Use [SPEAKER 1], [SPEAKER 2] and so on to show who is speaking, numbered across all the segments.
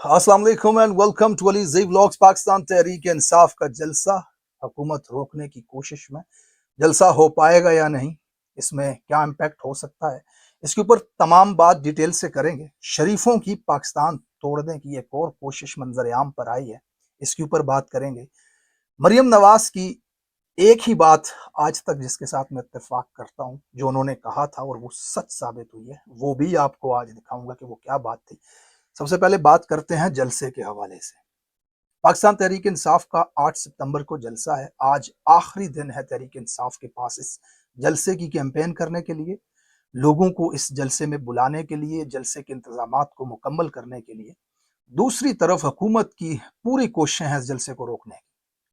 [SPEAKER 1] अस्सलाम वालेकुम and welcome to Ali Zai vlogs. Pakistan Tehreek Insaf का जलसा हुकूमत रोकने की कोशिश में, जलसा हो पाएगा या नहीं, इसमें क्या इम्पैक्ट हो सकता है, इसके ऊपर तमाम बात डिटेल से करेंगे। शरीफों की पाकिस्तान तोड़ने की एक और कोशिश मंजर आम पर आई है, इसके ऊपर बात करेंगे। मरियम नवाज की एक ही बात आज तक जिसके साथ मैं इत्तेफाक करता हूँ, जो उन्होंने कहा था और वो सच साबित हुई है, वो भी आपको आज दिखाऊंगा कि वो क्या बात थी। सबसे पहले बात करते हैं जलसे के हवाले से। पाकिस्तान तहरीक इंसाफ का 8 सितंबर को जलसा है। आज आखिरी दिन है तहरीक इंसाफ के पास इस जलसे की कैंपेन करने के लिए, लोगों को इस जलसे में बुलाने के लिए, जलसे के इंतजामात को मुकम्मल करने के लिए। दूसरी तरफ हुकूमत की पूरी कोशिशें हैं इस जलसे को रोकने की।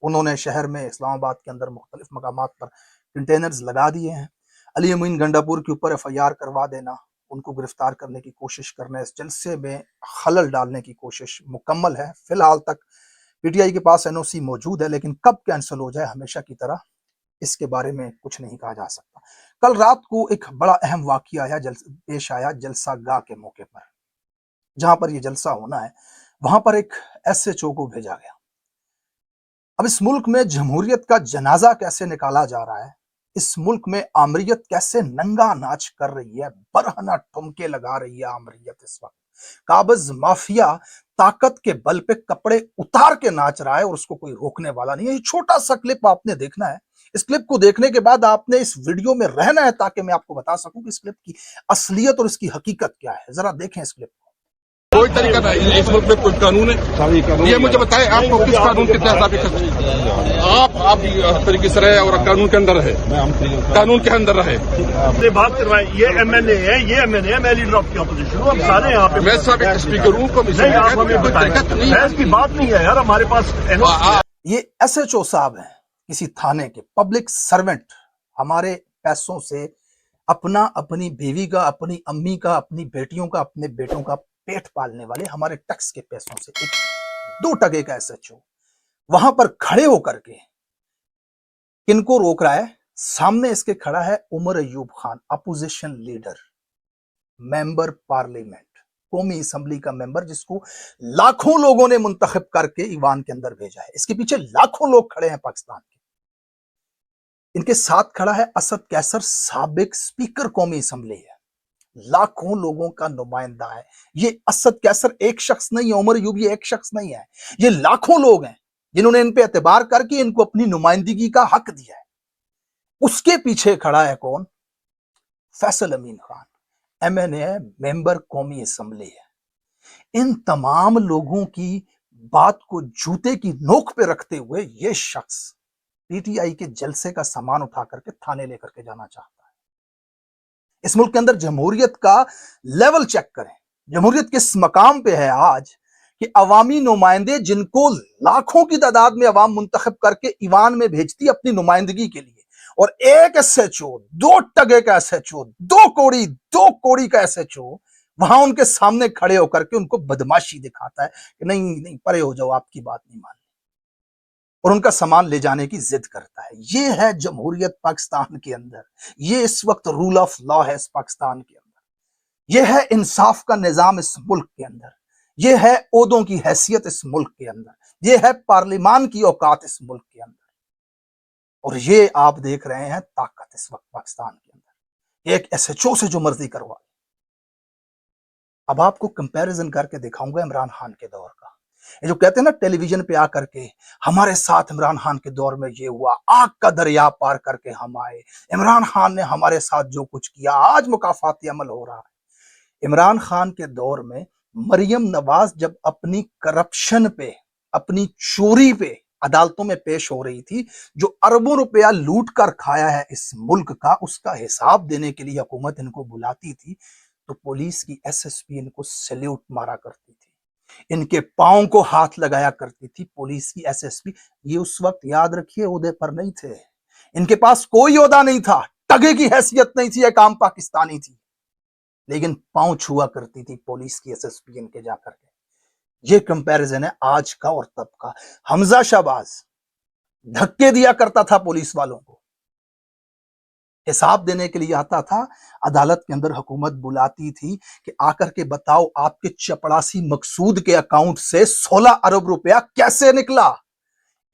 [SPEAKER 1] उन्होंने शहर में इस्लामाबाद के अंदर मुख्तलिफ मकामात पर कंटेनर्स लगा दिए हैं। अली अमीन गंडापुर के ऊपर FIR करवा देना, उनको गिरफ्तार करने की कोशिश करना, इस जलसे में खलल डालने की कोशिश मुकम्मल है। फिलहाल तक PTI के पास NOC मौजूद है, लेकिन कब कैंसिल हो जाए हमेशा की तरह इसके बारे में कुछ नहीं कहा जा सकता। कल रात को एक बड़ा अहम वाकया आया, पेश आया जलसा गाह के मौके पर। जहां पर यह जलसा होना है वहां पर एक SHO को भेजा गया। अब इस मुल्क में जमहूरियत का जनाजा कैसे निकाला जा रहा है, इस मुल्क में आमरीयत कैसे नंगा नाच कर रही है, बरहना ठुमके लगा रही है आमरीयत इस वक्त। काबज माफिया ताकत के बल पे कपड़े उतार के नाच रहा है और उसको कोई रोकने वाला नहीं है। ये छोटा सा क्लिप आपने देखना है। इस क्लिप को देखने के बाद आपने इस वीडियो में रहना है ताकि मैं आपको बता सकूं कि इस क्लिप की असलियत और इसकी हकीकत क्या है। जरा देखें इस क्लिप को।
[SPEAKER 2] कोई तरीका नहीं है, इस मुल्क में कोई कानून है। ये मुझे बताएं, आपको किस कानून के तहत आप तरीके से रहे और कानून के अंदर रहे, कानून के अंदर रहे।
[SPEAKER 3] बात करवाएं, ये MNA है, ये MNA है, मैं लीडर ऑफ दी अपोजिशन हूँ। हम सारे यहाँ पे
[SPEAKER 2] मैं सब एक स्पीकर हूँ,
[SPEAKER 3] ऐसी बात नहीं है यार। हमारे पास
[SPEAKER 1] ये SHO साहब हैं, किसी थाने के पब्लिक सर्वेंट, हमारे पैसों से अपना, अपनी बीवी का, अपनी अम्मी का, अपनी बेटियों का, अपने बेटों का पेट पालने वाले, हमारे टैक्स के पैसों से एक 2 टके का SHO वहां पर खड़े होकर के किनको रोक रहा है? सामने इसके खड़ा है Omar Ayub Khan, opposition leader, member parliament, कौमी असम्बली का मेंबर, जिसको लाखों लोगों ने मुंतखब करके ईवान के अंदर भेजा है। इसके पीछे लाखों लोग खड़े हैं पाकिस्तान के। इनके साथ खड़ा है असद कैसर, साबिक स्पीकर कौमी असम्बली है, लाखों लोगों का नुमाइंदा है। ये असद कैसर एक शख्स नहीं है, उमर अयूब ये एक शख्स नहीं है, ये लाखों लोग हैं जिन्होंने इन पे एतबार करके इनको अपनी नुमाइंदगी का हक दिया है। उसके पीछे खड़ा है कौन? फैसल अमीन खान, MNA, मेंबर कौमी असम्बली है। इन तमाम लोगों की बात को जूते की नोक पे रखते हुए ये शख्स PTI के जलसे का सामान उठा करके थाने लेकर के जाना चाहता है। इस मुल्क के अंदर जमहूरियत का लेवल चेक करें। जमहूरियत किस मकाम पे है आज कि अवामी नुमाइंदे, जिनको लाखों की तादाद में अवाम मुंतखब करके ईवान में भेजती अपनी नुमाइंदगी के लिए, और एक SHO, 2 टके का SHO, 2 कौड़ी का SHO वहां उनके सामने खड़े होकर के उनको बदमाशी दिखाता है कि नहीं नहीं परे हो जाओ, आपकी बात नहीं माननी, और उनका सामान ले जाने की जिद करता है। ये है जमहूरियत पाकिस्तान के अंदर। ये इस वक्त रूल ऑफ लॉ है इस पाकिस्तान के अंदर। ये है इंसाफ का निजाम इस मुल्क के अंदर। ये है ओहदों की हैसियत इस मुल्क के अंदर। ये है पार्लिमान की औकात इस मुल्क के अंदर। और ये आप देख रहे हैं ताकत इस वक्त पाकिस्तान के अंदर। एक SHO से जो मर्जी करवा। अब आपको कंपैरिजन करके दिखाऊंगा इमरान खान के दौर का। ये जो कहते हैं ना टेलीविजन पे आकर के, हमारे साथ इमरान खान के दौर में ये हुआ, आग का दरिया पार करके हम आए, इमरान खान ने हमारे साथ जो कुछ किया, आज मुकाफाती अमल हो रहा है। इमरान खान के दौर में मरियम नवाज जब अपनी करप्शन पे, अपनी चोरी पे अदालतों में पेश हो रही थी, जो अरबों रुपया लूट कर खाया है इस मुल्क का, उसका हिसाब देने के लिए हुकूमत इनको बुलाती थी, तो पुलिस की SSP इनको सैल्यूट मारा करती थी, इनके पांव को हाथ लगाया करती थी पुलिस की SSP। ये उस वक्त याद रखिए ओहदे पर नहीं थे, इनके पास कोई ओहदा नहीं था, टगे की हैसियत नहीं थी, एक आम पाकिस्तानी थी, लेकिन पांव छुआ करती थी पुलिस की SSP इनके जाकर के। ये कंपैरिजन है आज का और तब का। हमजा शहबाज धक्के दिया करता था पुलिस वालों को, حساب دینے کے لیے آتا تھا, عدالت کے اندر حکومت بلاتی تھی کہ آ کر کے بتاؤ آپ کے چپڑاسی مقصود کے اکاؤنٹ سے 16 ارب روپیہ کیسے نکلا.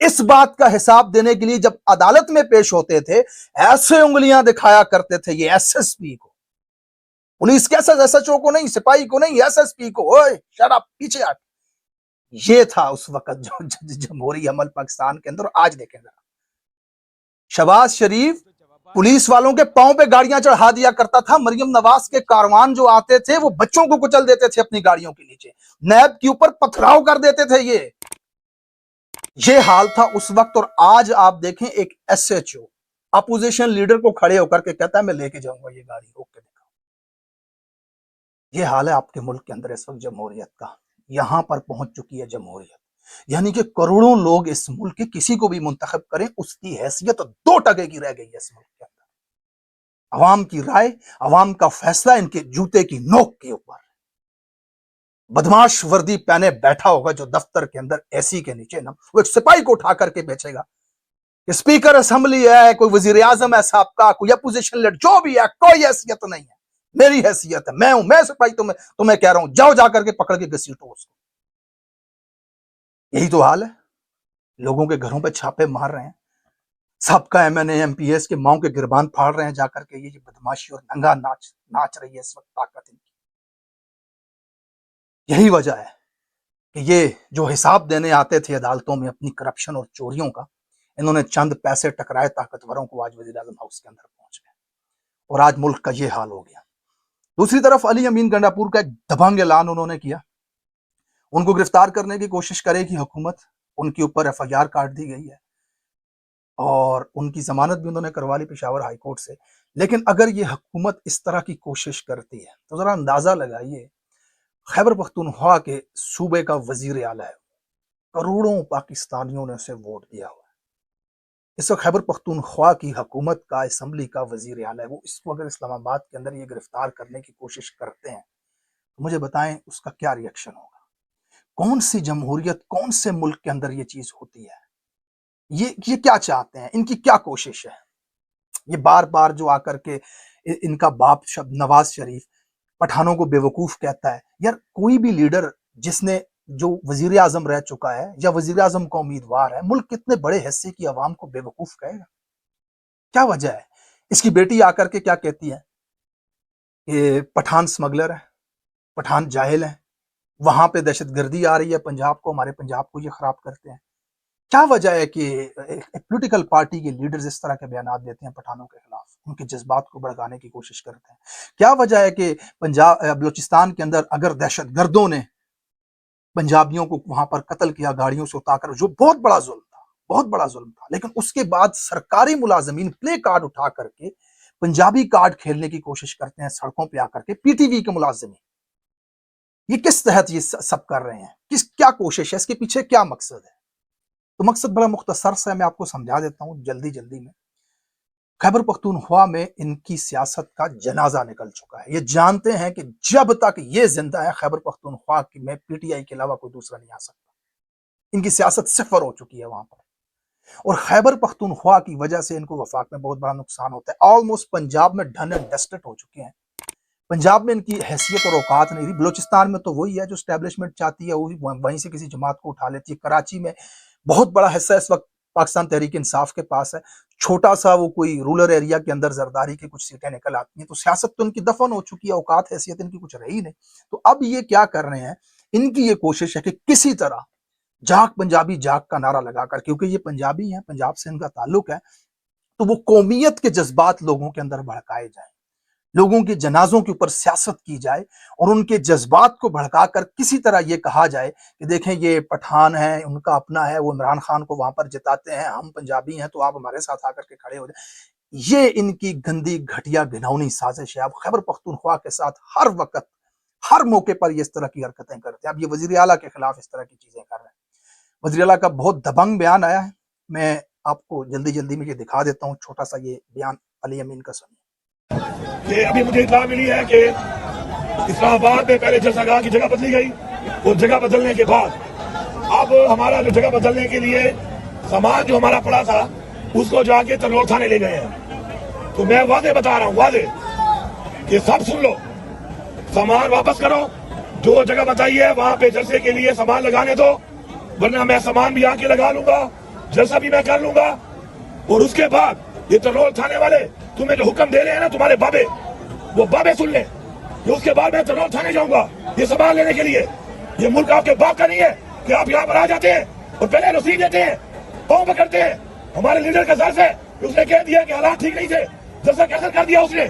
[SPEAKER 1] اس بات کا حساب دینے کے لیے جب عدالت میں پیش ہوتے تھے ایسے انگلیاں دکھایا کرتے تھے یہ ایس ایس پی کو, پولیس کے ایس ایچ او کو نہیں, سپاہی کو نہیں, ایس ایس پی کو. اوئے شٹ اپ, پیچھے ہٹ. یہ تھا اس وقت جو جمہوری عمل پاکستان کے اندر. آج دیکھیں ذرا, شہباز شریف پولیس والوں کے پاؤں پہ گاڑیاں چڑھا دیا کرتا تھا, مریم نواز کے کاروان جو آتے تھے وہ بچوں کو کچل دیتے تھے اپنی گاڑیوں کے نیچے, نیب کے اوپر پتھراؤ کر دیتے تھے. یہ حال تھا اس وقت. اور آج آپ دیکھیں ایک S H O opposition leader کو کھڑے ہو کر کے کہتا ہے میں لے کے جاؤں گا یہ گاڑی, روک کے دکھاؤ. یہ حال ہے آپ کے ملک کے اندر اس وقت جمہوریت کا. یہاں پر پہنچ چکی ہے جمہوریت, یعنی کہ کروڑوں لوگ اس ملک کے کسی کو بھی منتخب کریں اس کی حیثیت 2% کی رہ گئی ہے اس ملک کے اندر. عوام کی رائے, عوام کا فیصلہ ان کے جوتے کی نوک کے اوپر. بدماش وردی پہنے بیٹھا ہوگا جو دفتر کے اندر اے سی کے نیچے نا, وہ ایک سپاہی کو اٹھا کر کے بیچے گا. اسپیکر اسمبلی ہے, کوئی وزیر اعظم ہے صاحب کا, کوئی اپوزیشن لیڈر, جو بھی ہے, کوئی حیثیت نہیں ہے. میری حیثیت ہے, میں ہوں, میں سپاہی تمہیں کہہ رہا ہوں, جاؤ جا کر کے پکڑ کے گھسیٹو اس کو. یہی تو حال ہے. لوگوں کے گھروں پہ چھاپے مار رہے ہیں, سب کا M N A M P S کے ماؤں کے گربان پھاڑ رہے ہیں جا کر کے. یہ بدماشی اور ننگا ناچ رہی ہے اس وقت طاقت ان کی. یہی وجہ ہے کہ یہ جو حساب دینے آتے تھے عدالتوں میں اپنی کرپشن اور چوریوں کا, انہوں نے چند پیسے ٹکرائے طاقتوروں کو, آج وزیر اعظم ہاؤس کے اندر پہنچ گئے اور آج ملک کا یہ حال ہو گیا. دوسری طرف علی امین گنڈاپور کا ایک دبنگ اعلان انہوں نے کیا, ان کو گرفتار کرنے کی کوشش کرے گی حکومت, ان کے اوپر ایف آئی آر کاٹ دی گئی ہے اور ان کی ضمانت بھی انہوں نے کروا لی پشاور ہائی کورٹ سے. لیکن اگر یہ حکومت اس طرح کی کوشش کرتی ہے تو ذرا اندازہ لگائیے, خیبر پختونخوا کے صوبے کا وزیر اعلیٰ ہے, کروڑوں پاکستانیوں نے اسے ووٹ دیا ہوا ہے. اس وقت خیبر پختونخوا کی حکومت کا, اسمبلی کا وزیر اعلیٰ ہے, وہ اس کو اگر اسلام آباد کے اندر یہ گرفتار کرنے کی کوشش کرتے ہیں تو مجھے بتائیں اس کا کیا ری ایکشن ہوگا. کون سی جمہوریت, کون سے ملک کے اندر یہ چیز ہوتی ہے؟ یہ کیا چاہتے ہیں, ان کی کیا کوشش ہے؟ یہ بار بار جو آ کر کے ان کا باپ نواز شریف پٹھانوں کو بے وقوف کہتا ہے. یار کوئی بھی لیڈر جس نے جو وزیر اعظم رہ چکا ہے یا وزیر اعظم کا امیدوار ہے, ملک کتنے بڑے حصے کی عوام کو بے وقوف کہے گا؟ کیا وجہ ہے؟ اس کی بیٹی آ کر کے کیا کہتی ہے کہ پٹھان سمگلر ہے, پٹھان جاہل ہیں, وہاں پہ دہشت گردی آ رہی ہے پنجاب کو, ہمارے پنجاب کو یہ خراب کرتے ہیں. کیا وجہ ہے کہ پولیٹیکل پارٹی کے لیڈرز اس طرح کے بیانات دیتے ہیں پٹھانوں کے خلاف, ان کے جذبات کو بڑھانے کی کوشش کرتے ہیں؟ کیا وجہ ہے کہ بلوچستان کے اندر اگر دہشت گردوں نے پنجابیوں کو وہاں پر قتل کیا گاڑیوں سے اتار کر, جو بہت بڑا ظلم تھا, بہت بڑا ظلم تھا, لیکن اس کے بعد سرکاری ملازمین پلے کارڈ اٹھا کر کے پنجابی کارڈ کھیلنے کی کوشش کرتے ہیں سڑکوں پہ آ کر کے, پی ٹی وی کے ملازمین. یہ کس تحت یہ سب کر رہے ہیں؟ کیا کوشش ہے, اس کے پیچھے کیا مقصد ہے؟ تو مقصد بڑا مختصر سا ہے, میں آپ کو سمجھا دیتا ہوں جلدی میں. خیبر پختونخوا میں ان کی سیاست کا جنازہ نکل چکا ہے. یہ جانتے ہیں کہ جب تک یہ زندہ ہے خیبر پختونخوا میں پی ٹی آئی کے علاوہ کوئی دوسرا نہیں آ سکتا. ان کی سیاست صفر ہو چکی ہے وہاں پر, اور خیبر پختونخوا کی وجہ سے ان کو وفاق میں بہت بڑا نقصان ہوتا ہے. آلموسٹ پنجاب میں ڈن اینڈ ڈسٹڈ ہو چکے ہیں. پنجاب میں ان کی حیثیت اور اوقات نہیں رہی. بلوچستان میں تو وہی ہے جو اسٹیبلشمنٹ چاہتی ہے, وہیں سے کسی جماعت کو اٹھا لیتی ہے. کراچی میں بہت بڑا حصہ اس وقت پاکستان تحریک انصاف کے پاس ہے, چھوٹا سا وہ کوئی رولر ایریا کے اندر زرداری کی کچھ سیٹیں نکل آتی ہیں. تو سیاست تو ان کی دفن ہو چکی ہے, اوقات حیثیت ان کی کچھ رہی نہیں. تو اب یہ کیا کر رہے ہیں, ان کی یہ کوشش ہے کہ کسی طرح جاگ پنجابی جاگ کا نعرہ لگا کر, کیونکہ یہ پنجابی ہیں, پنجاب سے ان کا تعلق ہے, تو وہ قومیت کے جذبات لوگوں کے اندر بھڑکائے جائیں, لوگوں کے جنازوں کے اوپر سیاست کی جائے اور ان کے جذبات کو بھڑکا کر کسی طرح یہ کہا جائے کہ دیکھیں یہ پٹھان ہیں, ان کا اپنا ہے, وہ عمران خان کو وہاں پر جتاتے ہیں, ہم پنجابی ہیں تو آپ ہمارے ساتھ آ کر کے کھڑے ہو جائیں. یہ ان کی گندی گھٹیا گھناؤنی سازش ہے. آپ خیبر پختونخوا کے ساتھ ہر وقت ہر موقع پر یہ اس طرح کی حرکتیں کرتے ہیں. اب یہ وزیر اعلیٰ کے خلاف اس طرح کی چیزیں کر رہے ہیں. وزیر اعلیٰ کا بہت دبنگ بیان آیا ہے, میں آپ کو جلدی میں یہ دکھا دیتا ہوں, چھوٹا سا یہ بیان علی امین کا سنیے.
[SPEAKER 3] کہ ابھی مجھے اطلاع ملی ہے کہ اسلام آباد میں پہلے جلسہ گاہ کی جگہ بدلی گئی, وہ جگہ بدلنے کے بعد اب ہمارا جو جگہ بدلنے کے لیے سامان جو ہمارا پڑا تھا اس کو جا کے ترلور تھانے لے گئے ہیں. तो मैं वादे बता रहा हूँ, वादे ये सब सुन लो, सामान वापस करो, जो जगह बताई है वहां पे जलसे के लिए सामान लगाने दो, वरना मैं सामान भी आके लगा लूंगा, जलसा भी मैं कर लूंगा। और उसके बाद ये तरोल थाने वाले तुम्हें जो हुक्म दे रहे हैं ना तुम्हारे बाबे, वो बाबे सुन ले कि उसके बाद मैं तरोल थाने जाऊंगा ये सामान लेने के लिए। ये मुल्क आपके बाप का नहीं है कि आप यहाँ पर आ जाते हैं और पहले रसीद देते हैं, पाँव पकड़ते हैं। हमारे लीडर का जर्स है, उसने कह दिया कि हालात ठीक नहीं थे, जैसा कैंसिल कर दिया उसने,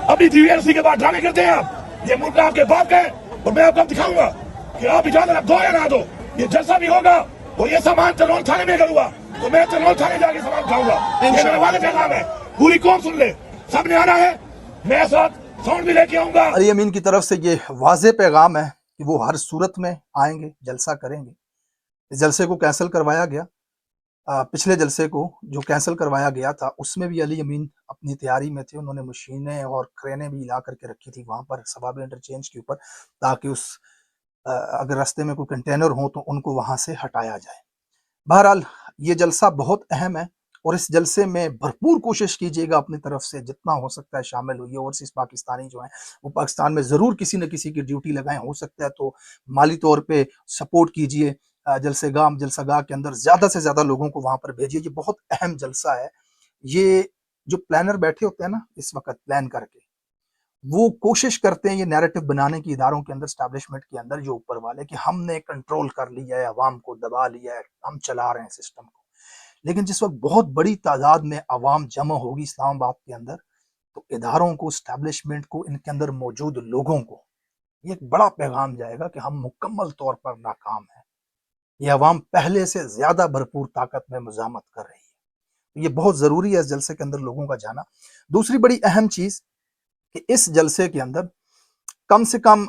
[SPEAKER 3] अपनी DVRC के बाद ड्रामे करते हैं आप। ये मुल्क आपके बाप का है और मैं आपको दिखाऊंगा कि आप इजाजत अब दो या ना दो, ये जलसा भी होगा और ये सामान तरोल थाने में करूंगा, तो मैं तरोल थाने जाके सामान उठाऊंगा। ये मेरे वाले पैगाम है, पूरी कौम सुन ले, सबने आना है, मैं साथ साउंड भी लेके आऊंगा।
[SPEAKER 1] अली अमीन की तरफ से ये वाज़ेह पैगाम है कि वो हर सूरत में आएंगे, जलसा करेंगे। इस जलसे को कैंसिल करवाया गया, पिछले जलसे को जो कैंसिल करवाया गया था उसमें भी अली अमीन अपनी तैयारी में थे। उन्होंने मशीनें और क्रेनें भी ला करके रखी थी वहाँ पर सवाब इंटरचेंज के ऊपर, ताकि उस अगर रास्ते में कोई कंटेनर हो तो उनको वहाँ से हटाया जाए। बहरहाल ये जलसा बहुत अहम है और इस जलसे में भरपूर कोशिश कीजिएगा अपनी तरफ से, जितना हो सकता है शामिल हुई। ओवरसीज पाकिस्तानी जो हैं वो पाकिस्तान में ज़रूर किसी न किसी की ड्यूटी लगाएं, हो सकता है तो माली तौर पे सपोर्ट कीजिए। जलसागाह के अंदर ज़्यादा से ज़्यादा लोगों को वहाँ पर भेजिए। ये बहुत अहम जलसा है। ये जो प्लानर बैठे होते हैं ना इस वक्त प्लान करके, वो कोशिश करते हैं ये नैरेटिव बनाने की इदारों के अंदर, स्टैब्लिशमेंट के अंदर, जो ऊपर वाले, कि हमने कंट्रोल कर लिया है, अवाम को दबा लिया है, हम चला रहे हैं सिस्टम को। लेकिन जिस वक्त बहुत बड़ी तादाद में अवाम जमा होगी इस्लामाबाद के अंदर, तो इदारों को, स्टैब्लिशमेंट को, इनके अंदर मौजूद लोगों को ये एक बड़ा पैगाम जाएगा कि हम मुकम्मल तौर पर नाकाम हैं। ये अवाम पहले से ज्यादा भरपूर ताकत में मुजामत कर रही है। तो ये बहुत जरूरी है इस जलसे के अंदर लोगों का जाना। दूसरी बड़ी अहम चीज कि इस जलसे के अंदर कम से कम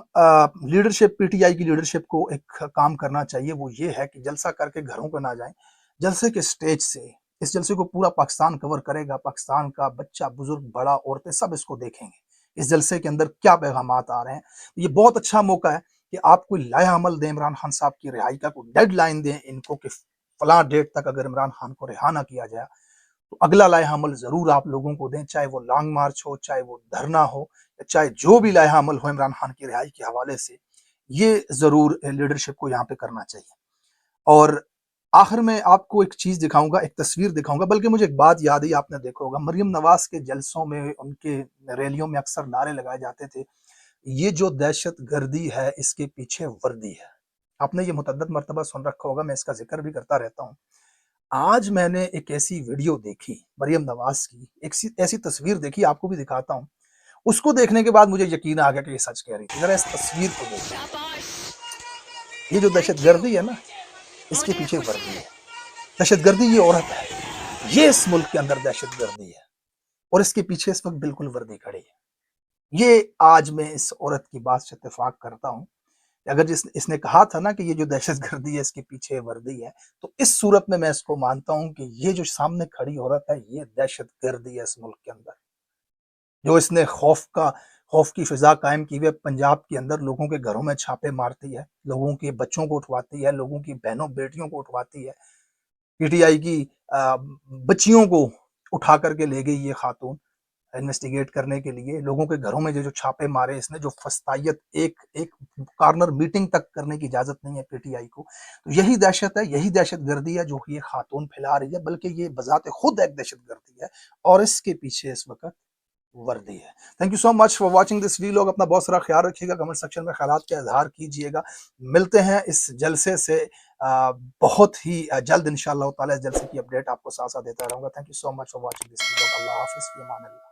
[SPEAKER 1] लीडरशिप, PTI की लीडरशिप को एक काम करना चाहिए, वो ये है कि जलसा करके घरों पर ना जाएं। जलसे के स्टेज से, इस जलसे को पूरा पाकिस्तान कवर करेगा, पाकिस्तान का बच्चा, बुजुर्ग, बड़ा, औरतें सब इसको देखेंगे इस जलसे के अंदर क्या पैगामात आ रहे हैं। ये बहुत अच्छा मौका है कि आप कोई लाया अमल दें इमरान खान साहब की रिहाई का, कोई डेडलाइन दें इनको कि फलां डेट तक अगर इमरान खान को रिहा ना किया जाए तो अगला लाया अमल जरूर आप लोगों को दें, चाहे वो लॉन्ग मार्च हो, चाहे वो धरना हो, चाहे जो भी लाया अमल हो इमरान खान की रिहाई के हवाले से, ये जरूर लीडरशिप को यहाँ पे करना चाहिए। और आखिर में आपको एक चीज दिखाऊंगा, एक तस्वीर दिखाऊंगा, बल्कि मुझे एक बात याद आई, आपने देखा होगा मरियम नवाज के जलसों में, उनके रैलियों में अक्सर नारे लगाए जाते थे, ये जो दहशत गर्दी है इसके पीछे वर्दी है। आपने ये मुतअद्दिद मरतबा सुन रखा होगा, मैं इसका जिक्र भी करता रहता हूँ। आज मैंने एक ऐसी वीडियो देखी मरियम नवाज की, एक ऐसी तस्वीर देखी, आपको भी दिखाता हूँ। उसको देखने के बाद मुझे यकीन आ गया कि ये सच कह रही थी। जरा इस तस्वीर को देखिए, ये जो दहशतगर्दी है ना इसके पीछे वर्दी है। दहशतगर्दी ये औरत है, ये इस मुल्क के अंदर दहशतगर्दी है और इसके पीछे इस वक्त बिल्कुल वर्दी खड़ी है। ये आज मैं इस औरत की बात से इत्तेफाक करता हूँ। अगर इसने कहा था ना कि ये जो दहशतगर्दी है इसके पीछे वर्दी है, तो इस सूरत में मैं इसको मानता हूँ कि ये जो सामने खड़ी औरत है ये दहशतगर्दी है इस मुल्क के अंदर। जो इसने खौफ की फिजा कायम की हुई है पंजाब के अंदर, लोगों के घरों में छापे मारती है, लोगों के बच्चों को उठवाती है, लोगों की बहनों बेटियों को उठवाती है। PTI की बच्चियों को उठा करके ले गई ये खातून इन्वेस्टिगेट करने के लिए। लोगों के घरों में जो छापे मारे इसने, जो फस्तायत, एक कॉर्नर मीटिंग तक करने की इजाजत नहीं है PTI को। तो यही दहशत है, यही दहशतगर्दी है जो ये खातून फैला रही है, बल्कि ये बजाते खुद एक दहशतगर्दी है और इसके पीछे इस वक्त वर्दी है। Thank you so much for watching this video. अपना बहुत सारा ख्याल रखिएगा, कमेंट सेक्शन में ख्यालात का इजहार कीजिएगा। मिलते हैं इस जलसे से बहुत ही जल्द इंशाअल्लाह ताला। इस जलसे की अपडेट आपको साथ साथ देता रहूंगा। Thank you so much for watching this video. Allah हाफिज़, फ़ी अमान अल्लाह।